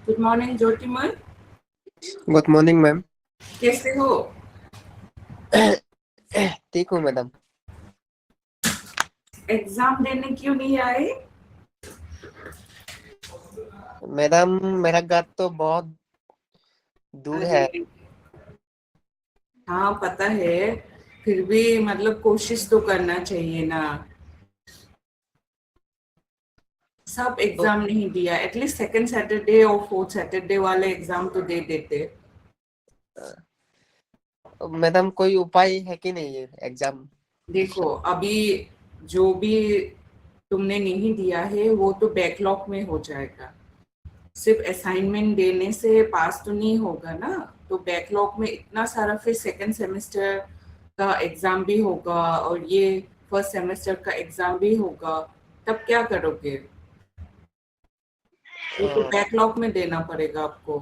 Good morning Jyotiman. Good morning ma'am. कैसे हो? ठीक हूँ मैडम। एग्जाम देने क्यों नहीं आए? मैडम, मेरा घर तो बहुत दूर अरे, है। हाँ पता है। फिर भी मतलब कोशिश तो करना चाहिए ना। सब तो एग्जाम नहीं दिया, एटलीस्ट सेकंड सैटरडे और फोर्थ सैटरडे वाले एग्जाम तो दे देते। मैडम, कोई उपाय है कि नहीं है एग्जाम? देखो अभी जो भी तुमने नहीं दिया है वो तो बैकलॉग में हो जाएगा। सिर्फ असाइनमेंट देने से पास तो नहीं होगा ना। तो बैकलॉग में इतना सारा फिर सेकंड सेमेस्टर का एग्जाम भी होगा और ये फर्स्ट सेमेस्टर का एग्जाम भी होगा। तब क्या करोगे? वो तो अ, बैकलॉग में देना पड़ेगा आपको।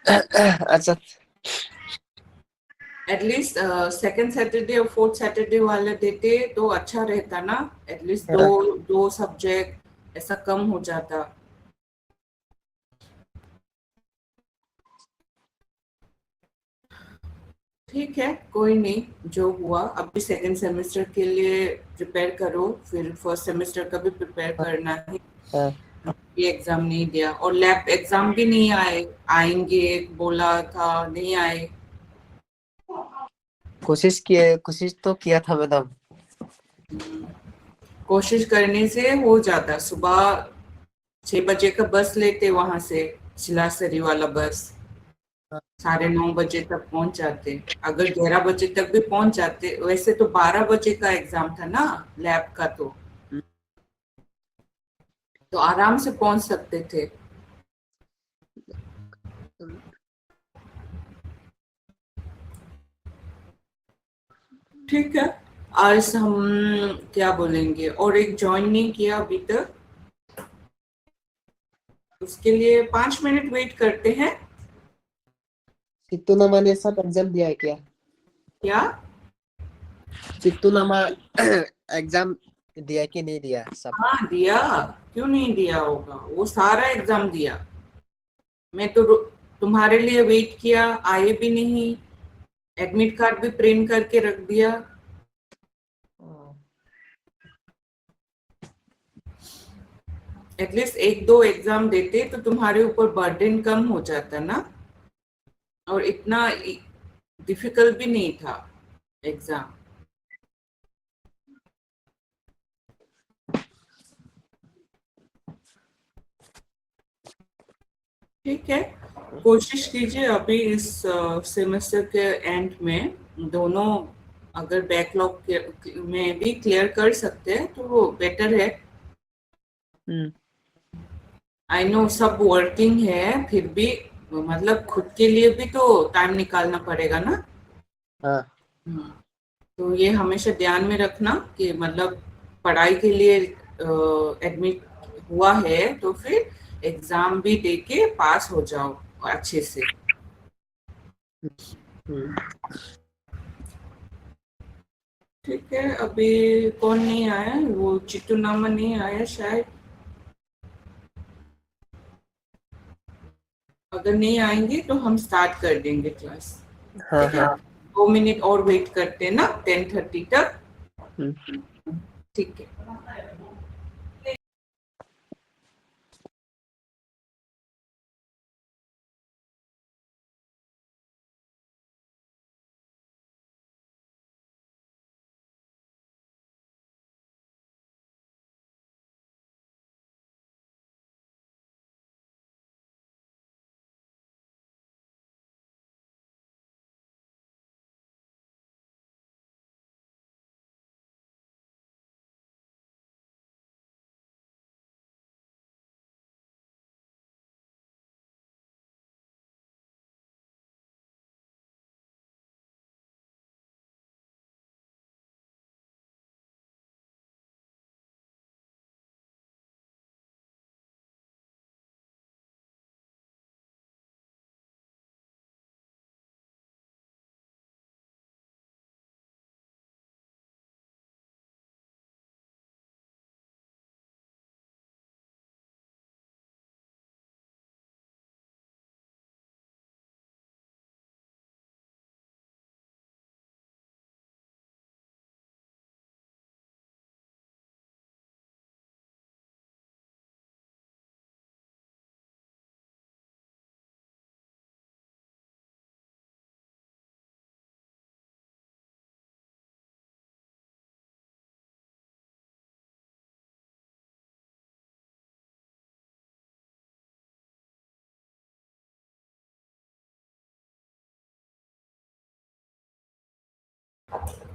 अ, अच्छा। एटलीस्ट सेकंड सैटरडे और फोर्थ सैटरडे वाले देते तो अच्छा रहता ना। एटलीस्ट दो दो सब्जेक्ट ऐसा कम हो जाता। ठीक है, कोई नहीं, जो हुआ अभी सेकंड सेमेस्टर के लिए प्रिपेयर करो, फिर फर्स्ट सेमेस्टर का भी प्रिपेयर करना है। ये एग्जाम नहीं दिया और लैब एग्जाम भी नहीं आए। आएंगे बोला था, नहीं आए। कोशिश तो किया था मैडम। कोशिश करने से हो जाता। सुबह 6 बजे का बस लेते वहां से, सिलासरी वाला बस। 9:30 बजे तक पहुंच जाते। अगर 11 बजे तक भी पहुंच जाते, वैसे तो 12 बजे का एग्जाम था ना लैब का, तो आराम से पहुंच सकते थे। ठीक है। आज हम क्या बोलेंगे, और एक ज्वाइन नहीं किया अभी तक, उसके लिए 5 मिनट वेट करते हैं। सित्तू नामा ने सब एग्जाम दिया है क्या? क्या? सित्तू नामा एग्जाम दिया कि नहीं दिया सब? हाँ दिया। क्यों नहीं दिया होगा, वो सारा एग्जाम दिया। मैं तो तुम्हारे लिए वेट किया, आए भी नहीं। एडमिट कार्ड भी प्रिंट करके रख दिया। एटलीस्ट एक दो एग्जाम देते तो तुम्हारे ऊपर बर्डन कम हो जाता ना। और इतना डिफिकल्ट भी नहीं था एग्जाम। ठीक है, कोशिश कीजिए अभी इस सेमेस्टर के एंड में दोनों, अगर बैकलॉग में भी क्लियर कर सकते हैं तो वो बेटर है। हम्म। आई नो सब वर्किंग है, फिर भी मतलब खुद के लिए भी तो टाइम निकालना पड़ेगा ना। हाँ। हम्म, तो ये हमेशा ध्यान में रखना कि मतलब पढ़ाई के लिए एडमिट हुआ है तो फिर एग्जाम भी दे के पास हो जाओ अच्छे से। हम्म। ठीक है, अभी कौन नहीं आया, वो चिट्टू नामा नहीं आया शायद। अगर नहीं आएंगे तो हम स्टार्ट कर देंगे क्लास। हाँ ठीक है, हाँ। 2 मिनट और वेट करते हैं ना 10:30 तक। हम्म। ठीक है।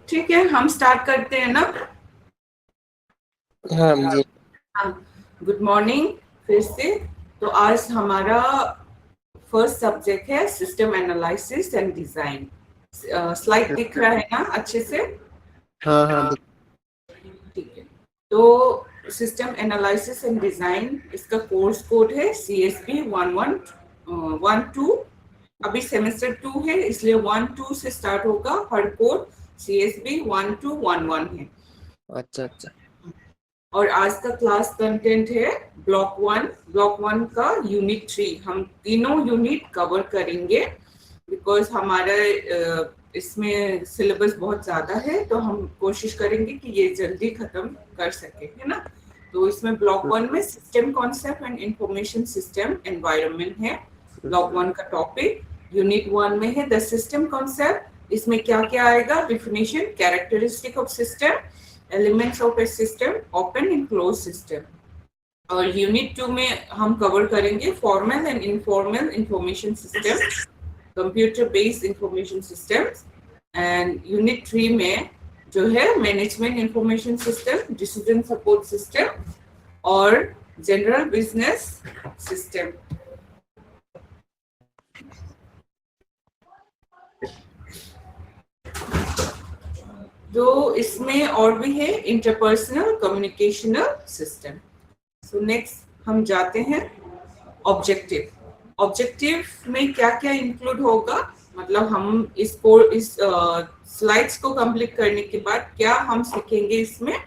ठीक है, हम स्टार्ट करते हैं ना। हाँ जी। हाँ, गुड मॉर्निंग फिर से। तो आज हमारा फर्स्ट सब्जेक्ट है system analysis and design. Slide दिख रहा है ना अच्छे से? हाँ हाँ ठीक है। तो सिस्टम एनालिसिस एंड डिजाइन, इसका कोर्स कोड है CSP 1112। अभी सेमेस्टर 2 है, इसलिए 1-2 से स्टार्ट होगा। हर कोड CSP 1211 है। अच्छा अच्छा। और आज का क्लास कंटेंट है ब्लॉक 1 का यूनिट 3। हम तीनों यूनिट कवर करेंगे बिकॉज हमारा इसमें सिलेबस बहुत ज्यादा है, तो हम कोशिश करेंगे कि ये जल्दी खत्म कर सके, है ना। तो इसमें ब्लॉक 1 में system concept and information system environment है ब्लॉक 1 का टॉपिक। यूनिट 1 में है द सिस्टम कॉन्सेप्ट। इसमें क्या क्या आएगा? Definition, characteristic of system, elements of A system, open and close system. और यूनिट 2 में हम कवर करेंगे formal and informal information system, computer based information systems. And unit 3 में जो है management information system, decision support system और general business system. तो इसमें और भी है interpersonal communicational system. So next हम जाते हैं ऑब्जेक्टिव। ऑब्जेक्टिव में क्या क्या इंक्लूड होगा, मतलब हम इस स्लाइड्स को कंप्लीट करने के बाद क्या हम सीखेंगे इसमें?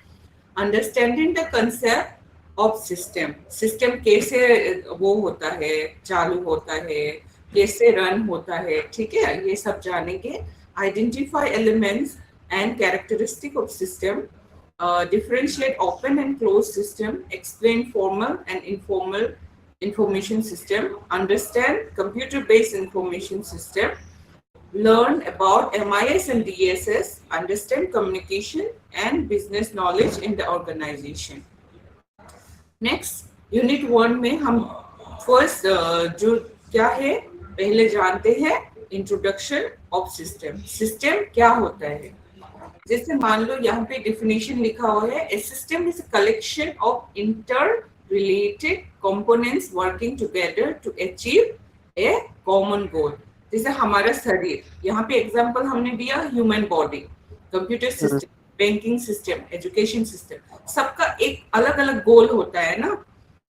Understanding the concept of system. System कैसे वो होता है, चालू होता है, कैसे रन होता है, ठीक है, ये सब जानेंगे। Identify elements and characteristic of system, differentiate open and closed system, explain formal and informal information system, understand computer-based information system, learn about MIS and DSS, understand communication and business knowledge in the organization. Next, Unit 1 में हम first जो क्या है पहले जानते हैं, introduction of system. System क्या होता है? जैसे मान लो यहाँ पे डिफिनेशन लिखा हुआ है, a system is a collection of inter related components working together to achieve a common goal. जैसे हमारा शरीर, यहाँ पे एग्जांपल हमने दिया human body, computer system, banking system, education system, सबका एक अलग अलग गोल होता है ना।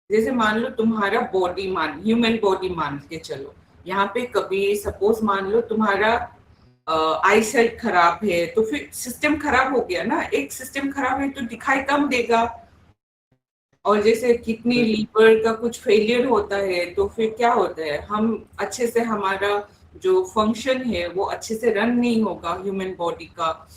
जैसे मान लो तुम्हारा बॉडी, ह्यूमन बॉडी मान के चलो, यहाँ पे कभी सपोज मान लो तुम्हारा आई साइट खराब है, तो फिर सिस्टम खराब हो गया ना। एक सिस्टम खराब है तो दिखाई कम देगा। और जैसे किडनी लीवर का कुछ फेलियर होता है तो फिर क्या होता है, हम अच्छे से हमारा जो फंक्शन है वो अच्छे से रन नहीं होगा ह्यूमन बॉडी का,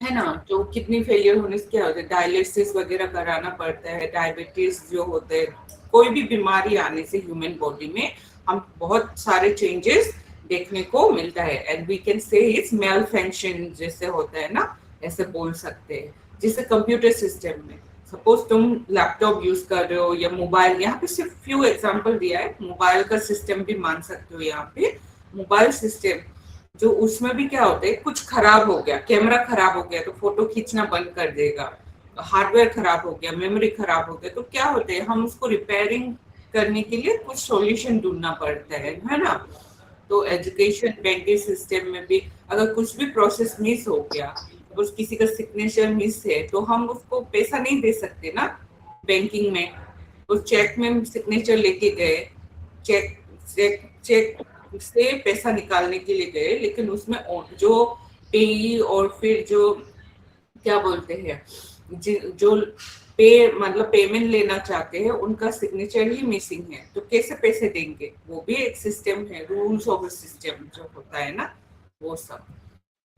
है ना। तो किडनी फेलियर होने से क्या होता है, डायलिसिस वगैरह कराना पड़ता है। डायबिटीज जो होते हैं, कोई भी बीमारी आने से ह्यूमन बॉडी में हम बहुत सारे चेंजेस देखने को मिलता है। And we can say it's malfunction जैसे होता है ना, ऐसे बोल सकते हैं। जैसे कंप्यूटर सिस्टम में सपोज तुम लैपटॉप यूज कर रहे हो या मोबाइल, यहाँ पे सिर्फ फ्यू एग्जांपल दिया है, मोबाइल का सिस्टम भी मान सकते हो। यहाँ पे मोबाइल सिस्टम जो उसमें भी क्या होता है, कुछ खराब हो गया, कैमरा खराब हो गया तो फोटो खींचना बंद कर देगा। हार्डवेयर खराब हो गया, मेमोरी खराब हो गया, तो क्या होता है, हम उसको रिपेयरिंग करने के लिए कुछ सॉल्यूशन ढूंढना पड़ता है ना। तो एजुकेशन बैंकिंग सिस्टम में भी अगर कुछ भी प्रोसेस मिस हो गया, उस किसी का सिग्नेचर मिस है, तो हम उसको पैसा नहीं दे सकते ना बैंकिंग में। उस चेक में सिग्नेचर लेके गए, चेक से पैसा निकालने के लिए गए, लेकिन उसमें जो पेई और फिर जो क्या बोलते हैं, जो मतलब पेमेंट लेना चाहते हैं, उनका सिग्नेचर ही मिसिंग है, तो कैसे पैसे देंगे? वो भी एक सिस्टम है, रूल्स ऑफ सिस्टम जो होता है ना, वो सब।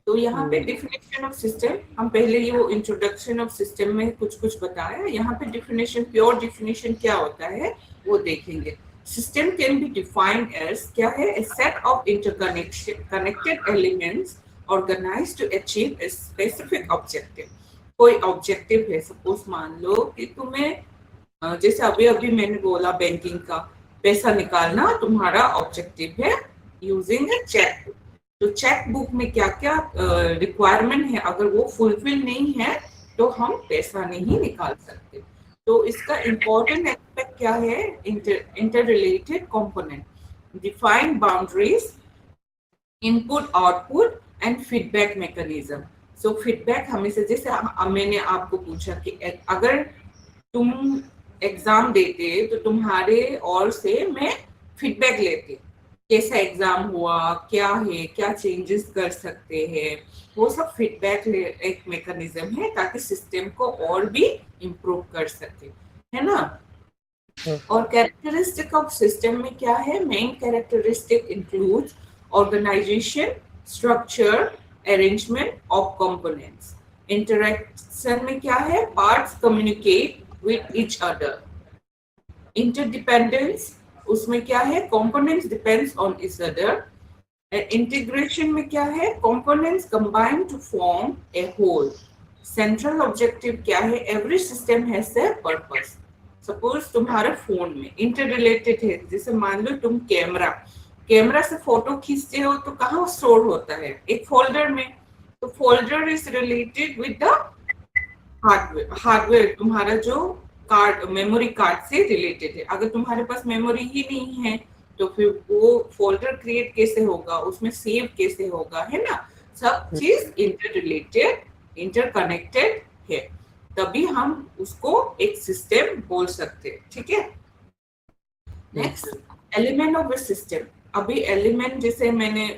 तो यहाँ पे डिफिनेशन ऑफ सिस्टम, हम पहले ये वो इंट्रोडक्शन ऑफ सिस्टम में कुछ बताया। यहाँ पे डिफिनेशन, प्योर डिफिनेशन क्या होता है वो देखेंगे। System can be defined as क्या है, a set of connected elements organised to achieve a specific objective. कोई ऑब्जेक्टिव है, सपोज मान लो कि तुम्हें जैसे अभी अभी मैंने बोला बैंकिंग का पैसा निकालना तुम्हारा ऑब्जेक्टिव है यूजिंग ए चेक। तो चेक बुक में क्या क्या रिक्वायरमेंट है, अगर वो फुलफिल नहीं है तो हम पैसा नहीं निकाल सकते। तो इसका इम्पोर्टेंट एस्पेक्ट क्या है, inter related component, define boundaries, input output and feedback mechanism. So feedback हमेशा, जैसे मैंने आपको पूछा कि अगर तुम एग्जाम देते तो तुम्हारे और से मैं फीडबैक लेती, कैसा एग्जाम हुआ, क्या है, क्या चेंजेस कर सकते हैं, वो सब फीडबैक एक मैकेनिज्म है ताकि सिस्टम को और भी इम्प्रूव कर सके, है ना। और कैरेक्टरिस्टिक ऑफ सिस्टम में क्या है, main characteristic includes organization, structure, arrangement of components. Interaction में क्या है, parts communicate with each other. Interdependence, उसमें क्या है, components depends on each other. Integration में क्या है, components combine to form a whole. Central objective क्या है, every system has a purpose. Suppose तुम्हारे फोन में इंटर रिलेटेड है, जैसे मान लो तुम कैमरा से फोटो खींचते हो तो कहाँ स्टोर होता है, एक फोल्डर में। तो folder is related with the hardware तुम्हारा जो कार्ड, मेमोरी कार्ड से रिलेटेड है। अगर तुम्हारे पास मेमोरी ही नहीं है तो फिर वो फोल्डर क्रिएट कैसे होगा, उसमें सेव कैसे होगा, है ना। सब चीज इंटर रिलेटेड, इंटरकनेक्टेड है, तभी हम उसको एक सिस्टम बोल सकते हैं, ठीक है। Next, element of A system. अभी एलिमेंट जैसे मैंने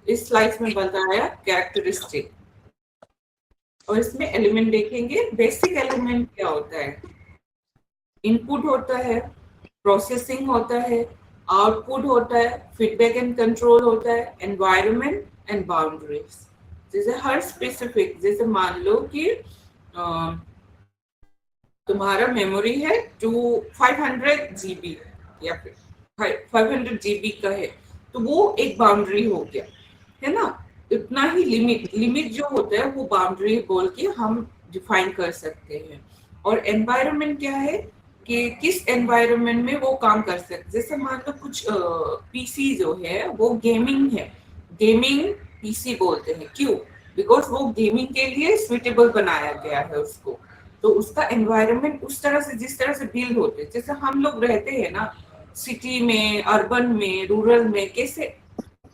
इस स्लाइड में बताया कैरेक्टरिस्टिक, और इसमें एलिमेंट देखेंगे। बेसिक एलिमेंट क्या होता है, इनपुट होता है, प्रोसेसिंग होता है, आउटपुट होता है, फीडबैक एंड कंट्रोल होता है, एनवायरनमेंट एंड बाउंड्रीज। जैसे हर स्पेसिफिक, जैसे मान लो कि तुम्हारा मेमोरी है 500 GB या फिर 500 GB का है, तो वो एक बाउंड्री हो गया, है ना। इतना ही लिमिट जो होता है वो बाउंड्री बोल के हम डिफाइन कर सकते हैं। और एनवायरनमेंट क्या है कि किस एनवायरनमेंट में वो काम कर सकते, जैसे मान लो कुछ पीसी जो है वो गेमिंग है, गेमिंग पीसी बोलते हैं, क्यों, बिकॉज वो गेमिंग के लिए सुइटेबल बनाया गया है उसको। तो उसका एनवायरनमेंट उस तरह से, जिस तरह से बिल्ड होते हैं, जैसे हम लोग रहते हैं ना सिटी में, अर्बन में, रूरल में, कैसे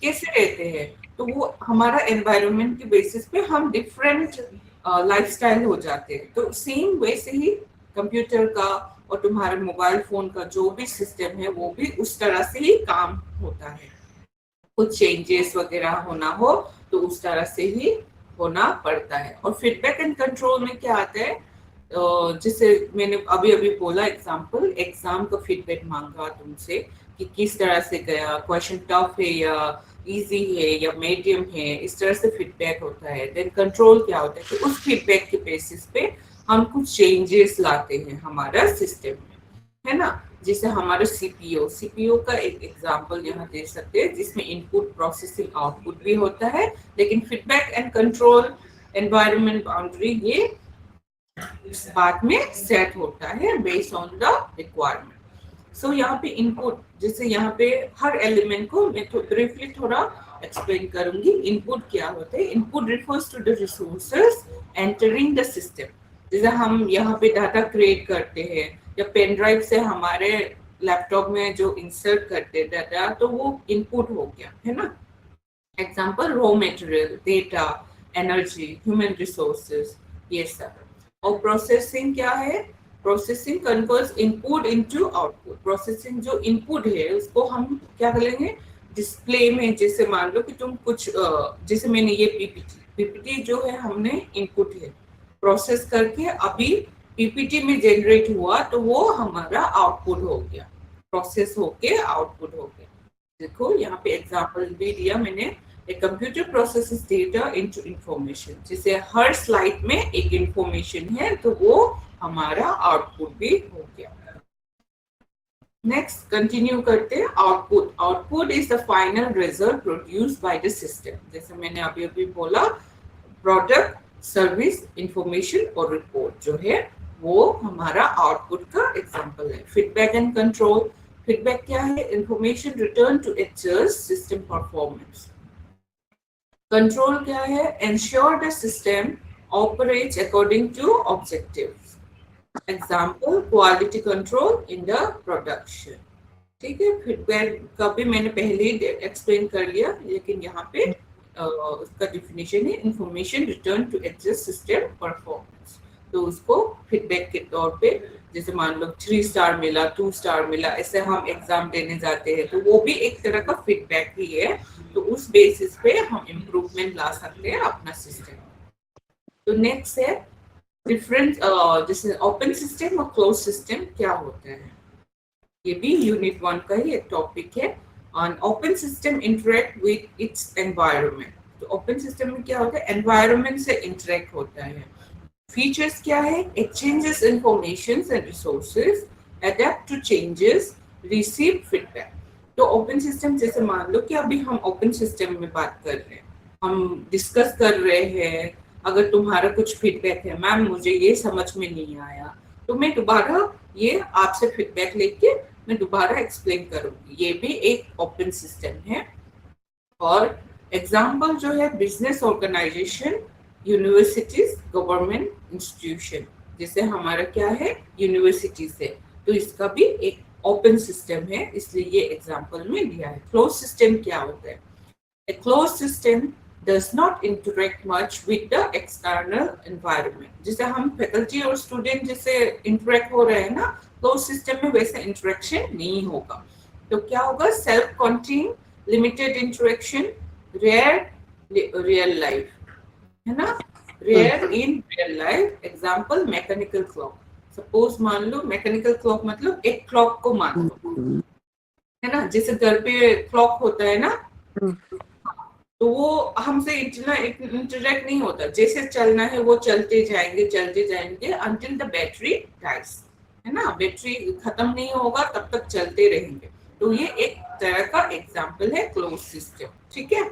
कैसे रहते हैं, तो वो हमारा एनवायरनमेंट के बेसिस पे हम डिफरेंट लाइफस्टाइल हो जाते हैं। तो सेम वैसे ही कंप्यूटर का और तुम्हारे मोबाइल फोन का जो भी सिस्टम है वो भी उस तरह से ही काम होता है। कुछ चेंजेस वगैरह होना हो तो उस तरह से ही होना पड़ता है। और फीडबैक एंड कंट्रोल में क्या आता है, जैसे मैंने अभी अभी बोला एग्जाम्पल, एग्जाम का फीडबैक मांगा तुमसे कि किस तरह से गया, क्वेश्चन टफ है या इजी है या मीडियम है, इस तरह से फीडबैक होता है। देन कंट्रोल क्या होता है कि उस फीडबैक के बेसिस पे हम कुछ चेंजेस लाते हैं हमारा सिस्टम में, है ना। जैसे हमारा सीपीयू का एक एग्जांपल यहाँ दे सकते हैं, जिसमें इनपुट, प्रोसेसिंग, आउटपुट भी होता है, लेकिन feedback and control, environment, boundary, ये इस बात में सेट होता है बेस्ड ऑन द रिक्वायरमेंट। सो यहाँ पे इनपुट, जैसे यहाँ पे हर एलिमेंट को मैं तो ब्रीफली थोड़ा एक्सप्लेन करूंगी। इनपुट क्या होते हैं, input refers to the resources entering the system. जैसे हम यहाँ पे डाटा क्रिएट करते हैं या पेन ड्राइव से हमारे लैपटॉप में जो इंसर्ट करते हैं डाटा, तो वो इनपुट हो गया, है ना। Example, raw material, data, energy, human resources, ये सब। और प्रोसेसिंग क्या है, processing converts input into output. Processing जो इनपुट है उसको हम क्या करेंगे, डिस्प्ले में, जैसे मान लो कि तुम कुछ जैसे मैंने ये पीपीटी जो है हमने इनपुट है, प्रोसेस करके अभी पीपीटी में जनरेट हुआ तो वो हमारा आउटपुट हो गया, प्रोसेस होके आउटपुट हो गया। देखो यहाँ पे एग्जांपल भी दिया मैंने, A computer processes data into information। जैसे हर स्लाइड में एक इंफॉर्मेशन है तो वो हमारा आउटपुट भी हो गया। नेक्स्ट कंटिन्यू करते हैं, output. Output is the final result produced by the system. जैसे मैंने अभी अभी बोला, प्रोडक्ट, सर्विस, इंफॉर्मेशन और रिपोर्ट जो है वो हमारा आउटपुट का एग्जांपल है। फीडबैक एंड कंट्रोल, फीडबैक क्या है, information return to adjust system performance. Control क्या है? Ensure the system operates according to objectives. Example, quality control in the production. ठीक है, फीडबैक का भी मैंने पहले ही एक्सप्लेन कर लिया, लेकिन यहाँ पे उसका डिफिनेशन है information return to adjust system performance. तो उसको फीडबैक के तौर पे, जैसे मान लो 3 स्टार मिला, 2 स्टार मिला, ऐसे हम एग्जाम देने जाते हैं तो वो भी एक तरह का फीडबैक ही है। तो उस बेसिस पे हम इम्प्रूवमेंट ला सकते हैं अपना सिस्टम। तो नेक्स्ट है डिफरेंस, जैसे ओपन सिस्टम और क्लोज सिस्टम क्या होता है, ये भी यूनिट 1 का ही एक टॉपिक है। On open system interact with its environment. तो ओपन सिस्टम में क्या होता है? एनवायरनमेंट से इंटरेक्ट होता है। फीचर्स क्या है? Exchanges information and resources, adapt to changes, receive feedback. तो ओपन सिस्टम, जैसे मान लो कि अभी हम ओपन सिस्टम में बात कर रहे हैं, हम डिस्कस कर रहे हैं, अगर तुम्हारा कुछ फीडबैक है, मैम मुझे ये समझ में नहीं आया, तो मैं दोबारा ये आपसे फीडबैक लेके मैं दोबारा एक्सप्लेन करूंगी, ये भी एक ओपन सिस्टम है। और एग्जाम्पल जो है business organization, universities, government institution, जैसे हमारा क्या है यूनिवर्सिटी से, तो इसका भी एक ओपन सिस्टम है, इसलिए ये एग्जाम्पल में दिया है। क्लोज सिस्टम क्या होता है? A closed system does not interact much with the external environment. जैसे हम फैकल्टी और स्टूडेंट जैसे इंटरेक्ट हो रहे हैं ना, क्लोज सिस्टम में वैसे इंटरेक्शन नहीं होगा। तो क्या होगा? Self contain, limited interaction, rare real life, है ना, rare in real life. Example, mechanical clock. Suppose मान लो मैकेनिकल क्लॉक मतलब एक क्लॉक को मान लो, है ना, जैसे घर पे क्लॉक होता है ना, तो वो हमसे इतना इंटरेक्ट नहीं होता, जैसे चलना है वो चलते जाएंगे अंटिल द बैटरी डाइज, है ना, बैटरी खत्म नहीं होगा तब तक चलते रहेंगे। तो ये एक तरह का एग्जाम्पल है क्लोज सिस्टम। ठीक है,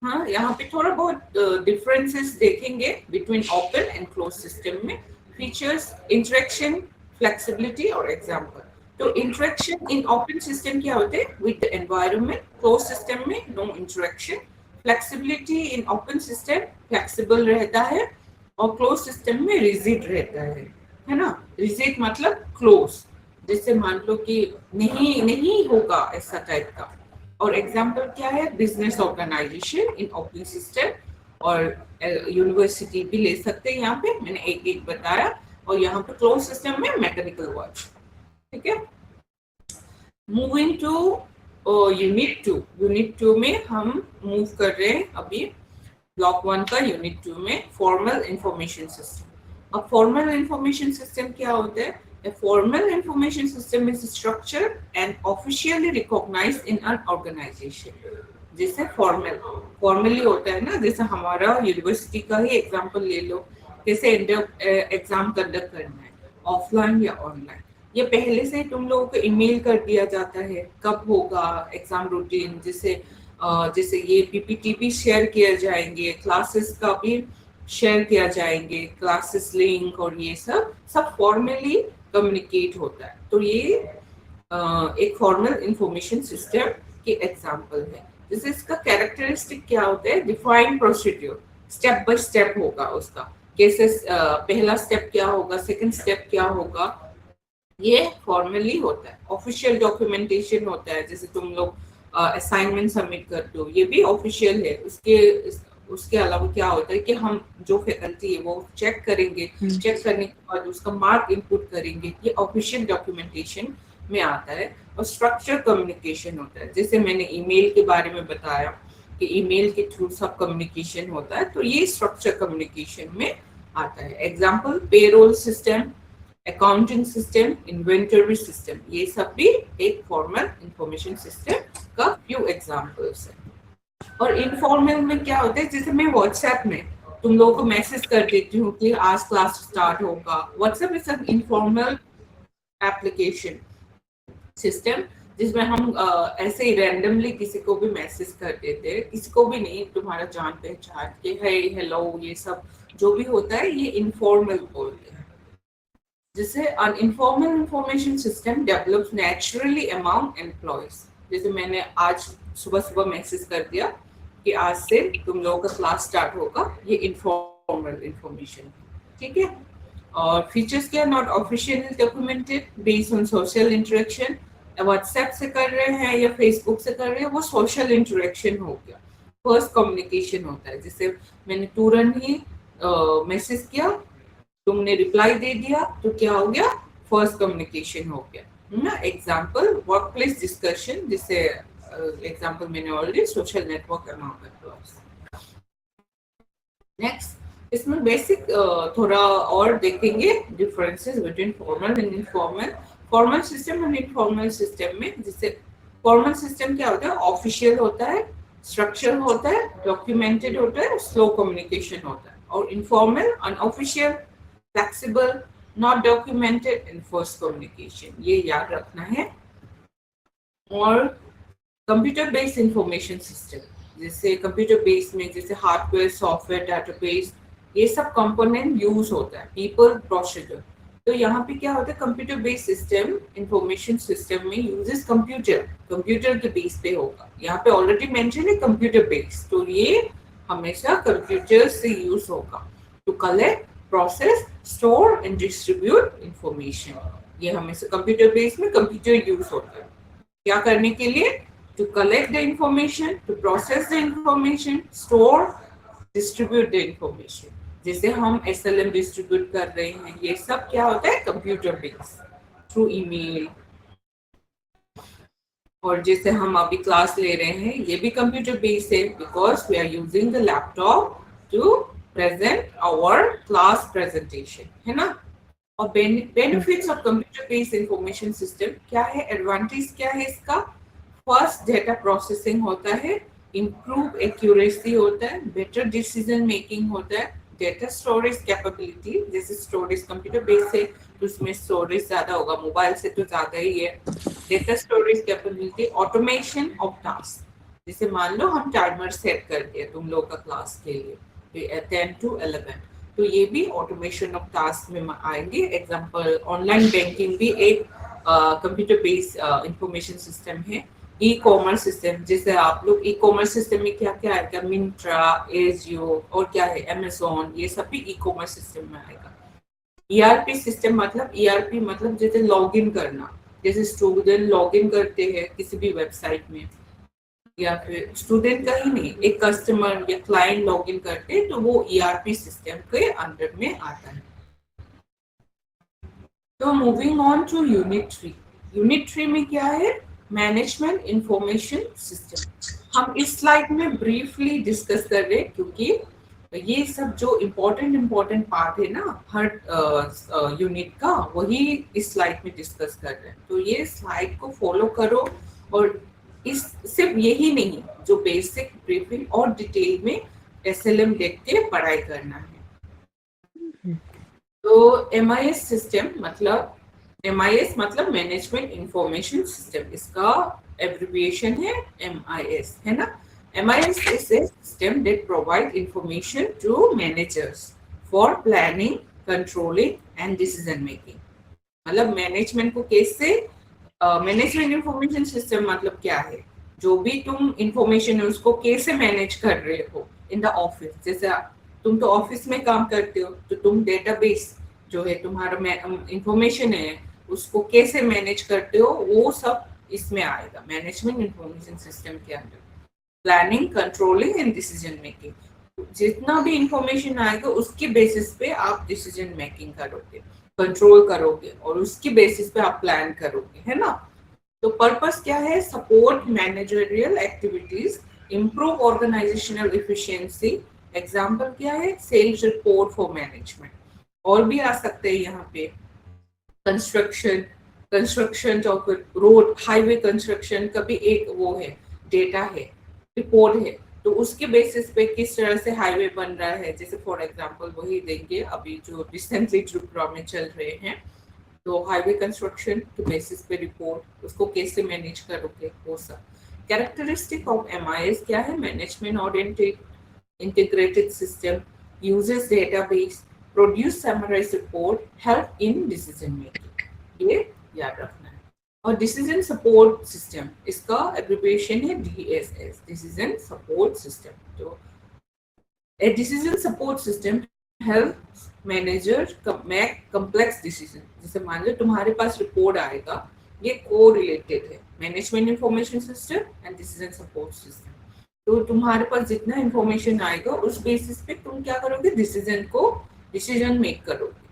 हाँ, यहाँ पे थोड़ा बहुत डिफरेंसेस देखेंगे between open and close system में। फीचर्स, इंटरेक्शन, फ्लेक्सिबिलिटी और एग्जाम्पल। तो इंटरेक्शन इन ओपन सिस्टम क्या होते हैं? With the environment. Close system में no interaction. Flexibility in open system, flexible रहता है, और क्लोज सिस्टम में रिजिड रहता है ना। रिजिड मतलब क्लोज, जैसे मान लो कि नहीं होगा ऐसा टाइप का। और एग्जाम्पल क्या है? Business organization in open system, और यूनिवर्सिटी भी ले सकते हैं, यहाँ पे मैंने एक एक बताया। और यहाँ पे क्लोज सिस्टम में मैकेनिकल वर्क। ठीक है, मूविंग टू यूनिट 2 में हम मूव कर रहे हैं अभी ब्लॉक 1 का यूनिट 2 में फॉर्मल इंफॉर्मेशन सिस्टम। अब फॉर्मल इंफॉर्मेशन सिस्टम क्या होता है? A formal information system is structured and officially recognized in an organization. जैसे फॉर्मली होता है ना, जैसे हमारा यूनिवर्सिटी का ही एग्जांपल ले लो, कैसे एग्जाम कंडक्ट करना है, ऑफलाइन या ऑनलाइन, ये पहले से तुम लोगों को ईमेल कर दिया जाता है कब होगा एग्जाम रूटीन, जैसे ये पीपीटी भी शेयर किए जाएंगे, क्लासेस का भी शेयर किया जाएंगे, क्लासेस लिंक और ये सब फॉर्मली कम्युनिकेट होता है। तो ये एक फॉर्मल इंफॉर्मेशन सिस्टम के एग्जांपल है। जैसे इसका कैरेक्टरिस्टिक क्या होता है? Defined procedure, step by step होगा उसका, कैसे पहला स्टेप क्या होगा, सेकंड स्टेप क्या होगा, ये फॉर्मली होता है। ऑफिशियल डॉक्यूमेंटेशन होता है, जैसे तुम लोग असाइनमेंट सबमिट करते हो, ये भी ऑफिशियल है। उसके अलावा क्या होता है कि हम जो फैकल्टी है वो चेक करेंगे, चेक करने के बाद उसका मार्क इनपुट करेंगे, ये ऑफिशियल डॉक्यूमेंटेशन में आता है। और स्ट्रक्चर कम्युनिकेशन होता है, जैसे मैंने ईमेल के बारे में बताया कि ईमेल के थ्रू सब कम्युनिकेशन होता है, तो ये स्ट्रक्चर कम्युनिकेशन में आता है। Example, payroll system, accounting system, inventory system, ये सब भी एक फॉर्मल इंफॉर्मेशन सिस्टम का फ्यू एग्जाम्पल्स है। और इनफॉर्मल में क्या होता है? जैसे मैं व्हाट्सएप में तुम लोगों को मैसेज कर देती हूँ कि आज क्लास स्टार्ट होगा। WhatsApp is an informal application system, जिसमें हम ऐसे ही रैंडमली किसी को भी मैसेज कर देते हैं, किसी को भी नहीं, तुम्हारा जान पहचान के है, हेलो, ये सब जो भी होता है ये इनफॉर्मल बोलते हैं। जैसे an informal information system develops naturally among employees, जैसे मैंने आज सुबह मैसेज कर दिया कि आज से तुम लोगों का क्लास स्टार्ट होगा, ये इनफॉर्मल इंफॉर्मेशन, ठीक है। और फीचर्स क्या, not officially documented, based on social interaction. WhatsApp से कर रहे हैं या फेसबुक से कर रहे हैं, वो सोशल इंटरेक्शन हो गया, फर्स्ट कम्युनिकेशन होता है। जैसे मैंने तुरंत ही मैसेज किया, तुमने रिप्लाई दे दिया, तो क्या हो गया, फर्स्ट कम्युनिकेशन हो गया ना। एग्जाम्पल वर्क प्लेस डिस्कशन, जिसे एग्जाम्पल मैंने already social network amount. Next इसमें बेसिक थोड़ा और देखेंगे differences between formal and informal, formal system and informal system में। जैसे फॉर्मल सिस्टम क्या होता है, ऑफिशियल होता है, स्ट्रक्चर होता है, डॉक्यूमेंटेड होता है, स्लो कम्युनिकेशन होता है। और informal unofficial, flexible, not documented, and first communication, ये याद रखना है। और कंप्यूटर बेस्ड इंफॉर्मेशन सिस्टम, जैसे कंप्यूटर बेस में जैसे हार्डवेयर, सॉफ्टवेयर, डाटाबेस, ये सब कंपोनेंट यूज होता है, पीपल, प्रोसीजर। तो यहाँ पे क्या होता है, computer based system information system में यूजेस कंप्यूटर के बेस पे होगा। यहाँ पे ऑलरेडी मेंशन है कंप्यूटर बेस, तो ये हमेशा कंप्यूटर से यूज होगा to collect, process, store and distribute information. ये हमेशा कंप्यूटर बेस में कंप्यूटर यूज होता है क्या करने के लिए, to collect the information, to process the information, store, distribute the information। जैसे हम SLM डिस्ट्रीब्यूट कर रहे हैं, ये सब क्या होता है, कंप्यूटर बेस, थ्रू ईमेल। और जैसे हम अभी क्लास ले रहे हैं, ये भी कंप्यूटर बेस है, because we are using the laptop to present our class presentation, है ना। और benefits of computer based information system क्या है, एडवांटेज क्या है इसका। फर्स्ट, डेटा प्रोसेसिंग होता है, इम्प्रूव एक्यूरेसी होता है, बेटर डिसीजन मेकिंग होता है, डेटा स्टोरेज कैपेबिलिटी, जैसे स्टोरेज कंप्यूटर बेस है तो उसमें स्टोरेज ज्यादा होगा, मोबाइल से तो ज्यादा ही है। Data storage capability, automation of task, जैसे मान लो हम टाइमर सेट कर दिया तुम लोग का क्लास के लिए 10 to 11, तो ये भी ऑटोमेशन ऑफ टास्क में आएंगे। एग्जांपल ऑनलाइन बैंकिंग भी एक कंप्यूटर बेस्ड इंफॉर्मेशन सिस्टम है। ई कॉमर्स सिस्टम, जैसे आप लोग ई कॉमर्स सिस्टम में क्या क्या आएगा, मिंत्रा, एजियो और क्या है, अमेज़न, ये सब भी ई कॉमर्स सिस्टम में आएगा। ईआरपी सिस्टम मतलब, ईआरपी मतलब जैसे लॉगिन करना, जैसे स्टूडेंट लॉगिन करते हैं किसी भी वेबसाइट में, या फिर स्टूडेंट का ही नहीं, एक कस्टमर या क्लाइंट लॉगिन करते, तो वो ईआरपी सिस्टम के अंडर में आता है। तो moving on to unit 3, unit 3 में क्या है, मैनेजमेंट इंफॉर्मेशन सिस्टम। हम इस स्लाइड में ब्रीफली डिस्कस कर रहे हैं, क्योंकि ये सब जो इम्पोर्टेंट पार्ट है ना हर यूनिट का, वही इस स्लाइड में डिस्कस कर रहे हैं। तो ये स्लाइड को फॉलो करो, और इस सिर्फ यही नहीं, जो बेसिक ब्रीफिंग और डिटेल में SLM देख के पढ़ाई करना है। तो MIS सिस्टम मतलब, MIS मतलब मैनेजमेंट इंफॉर्मेशन सिस्टम, इसका एब्रिविएशन है MIS, है ना। MIS is a system that provide information to managers for planning, controlling and decision making। मतलब मैनेजमेंट को कैसे, मैनेजमेंट इंफॉर्मेशन सिस्टम मतलब क्या है, जो भी तुम इंफॉर्मेशन है उसको कैसे मैनेज कर रहे हो इन द ऑफिस। जैसे तुम तो ऑफिस में काम करते हो, तो तुम डेटाबेस जो है तुम्हारा इंफॉर्मेशन है, उसको कैसे मैनेज करते हो, वो सब इसमें आएगा मैनेजमेंट इंफॉर्मेशन सिस्टम के अंदर। Planning, controlling and decision making, जितना भी इंफॉर्मेशन आएगा उसके बेसिस पे आप डिसीजन मेकिंग करोगे, कंट्रोल करोगे, और उसकी बेसिस पे आप प्लान करोगे, है ना। तो पर्पस क्या है, support managerial activities, improve organizational efficiency. Example क्या है, सेल्स रिपोर्ट फॉर मैनेजमेंट। और भी आ सकते हैं यहाँ पे, construction of road, highway construction का भी एक वो है, डेटा है, रिपोर्ट है, तो उसके बेसिस पे किस तरह से हाईवे बन रहा है। जैसे फॉर एग्जांपल वही देंगे अभी जो रिसेंटली त्रिपुरा में चल रहे हैं, तो हाईवे कंस्ट्रक्शन के बेसिस पे रिपोर्ट, उसको कैसे मैनेज करोगे, वो सब। कैरेक्टरिस्टिक ऑफ MIS क्या है, management oriented, integrated system, uses database, produce summarized report, help in decision making। ये याद रखना है। और डिसीजन सपोर्ट सिस्टम, इसका एब्रिविएशन है DSS, डिसीजन सपोर्ट सिस्टम। तो a decision support system helps manager make complex decision. जैसे मान लो तुम्हारे पास रिपोर्ट आएगा, ये को रिलेटेड है, management information system and decision support system. तो तुम्हारे पास जितना इंफॉर्मेशन आएगा उस बेसिस पे तुम क्या करोगे, डिसीजन मेक करोगे।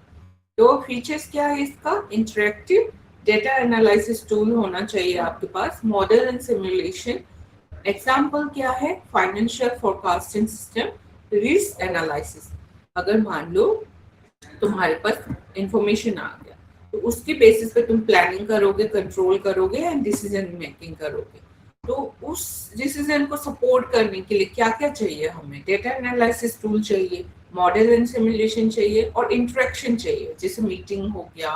तो फीचर्स क्या है इसका, इंटरेक्टिव डेटा एनालिसिस टूल होना चाहिए आपके पास, मॉडल एंड सिमुलेशन। एग्जाम्पल क्या है, financial forecasting system, risk analysis. अगर मान लो तुम्हारे पास इंफॉर्मेशन आ गया तो उसके बेसिस पे तुम प्लानिंग करोगे, कंट्रोल करोगे एंड डिसीजन मेकिंग करोगे। तो उस डिसीजन को सपोर्ट करने के लिए क्या क्या चाहिए हमें, डेटा एनालिसिस टूल चाहिए, मॉडल एंड सिमुलेशन चाहिए और इंटरेक्शन चाहिए, जैसे मीटिंग हो गया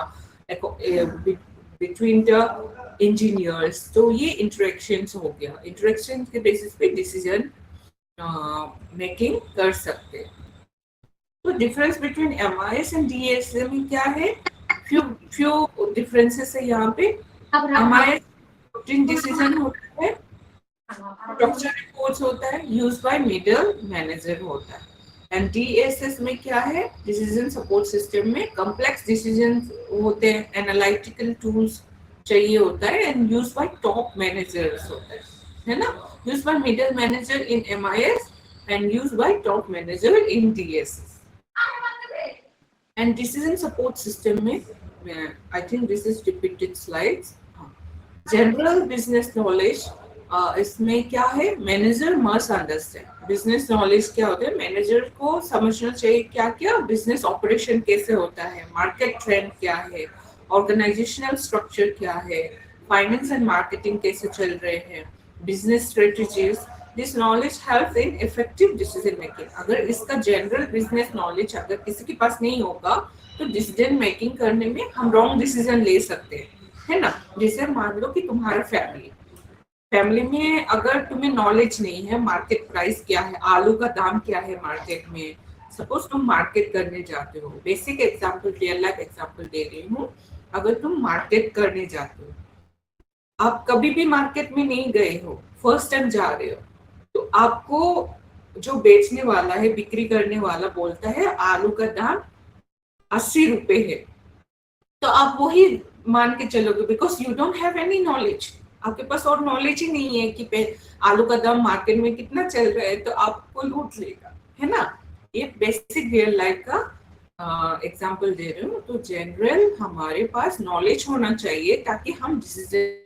बिटवीन द इंजीनियर्स। तो ये इंटरेक्शंस हो गया, इंटरेक्शन के बेसिस पे डिसीजन मेकिंग कर सकते हैं। तो difference between MIS and DSS में क्या है, फ्यू डिफरेंसेस है यहाँ पे। MIS रूटीन डिसीजन होता है, स्ट्रक्चर रिपोर्ट्स होता है, यूज बाय मिडल मैनेजर होता है। एंड DSS में क्या है, डिसीजन सपोर्ट सिस्टम में कॉम्प्लेक्स डिसीजन होते हैं, एनालिटिकल टूल्स चाहिए होता है and use by top managers होता है ना, use by middle manager in MIS and use by top manager in DSS। And decision support system में I think this is repeated slides. General business knowledge, इसमें क्या है, manager must understand business knowledge. क्या होता है, manager को समझना चाहिए क्या क्या बिजनेस ऑपरेशन कैसे होता है, मार्केट ट्रेंड क्या है, ऑर्गेनाइजेशनल स्ट्रक्चर क्या है, फाइनेंस एंड मार्केटिंग कैसे चल रहे हैं, business strategies. This knowledge helps in effective decision making. अगर इसका जनरल बिजनेस नॉलेज अगर किसी के पास नहीं होगा तो डिसीजन मेकिंग करने में हम रॉन्ग डिसीजन ले सकते हैं, है ना। जैसे मान लो कि तुम्हारा फैमिली में अगर तुम्हें नॉलेज नहीं है मार्केट प्राइस क्या है, आलू का दाम क्या है मार्केट में, सपोज तुम मार्केट करने जाते हो, basic example, real life example दे रही हूँ। अगर तुम मार्केट करने जाते हो, आप कभी भी मार्केट में नहीं गए हो, फर्स्ट टाइम जा रहे हो, तो आपको जो बेचने वाला है, बिक्री करने वाला बोलता है आलू का दाम 80 रुपए है, तो आप वही मान के चलोगे, because you don't have any knowledge. आपके पास और नॉलेज ही नहीं है कि आलू का दाम मार्केट में कितना चल रहा है, तो आपको लूट लेगा, है ना। ये बेसिक रियल लाइफ का एग्जांपल दे रही हूँ। तो जनरल हमारे पास नॉलेज होना चाहिए ताकि हम decision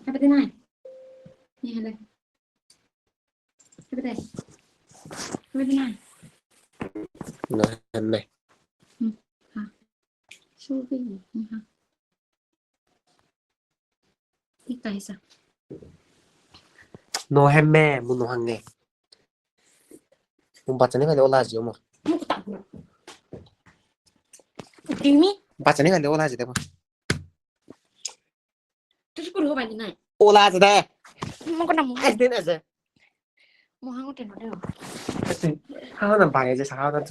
Apa thế này? Nhìn đây. Apa thế? Apa thế này? Nói anh này. Suvi ni ha. Ika isa. 너 햄매 무노한네. 바짜네 근데 올라지 뭐. Kimi, 바짜네 근데 올라지 대봐. terus aku udah balik naik. 올라지 돼. Mau kena mau. 에스딘 에스. Mau hangu tengok dia. 하나는 봐야지 하나는.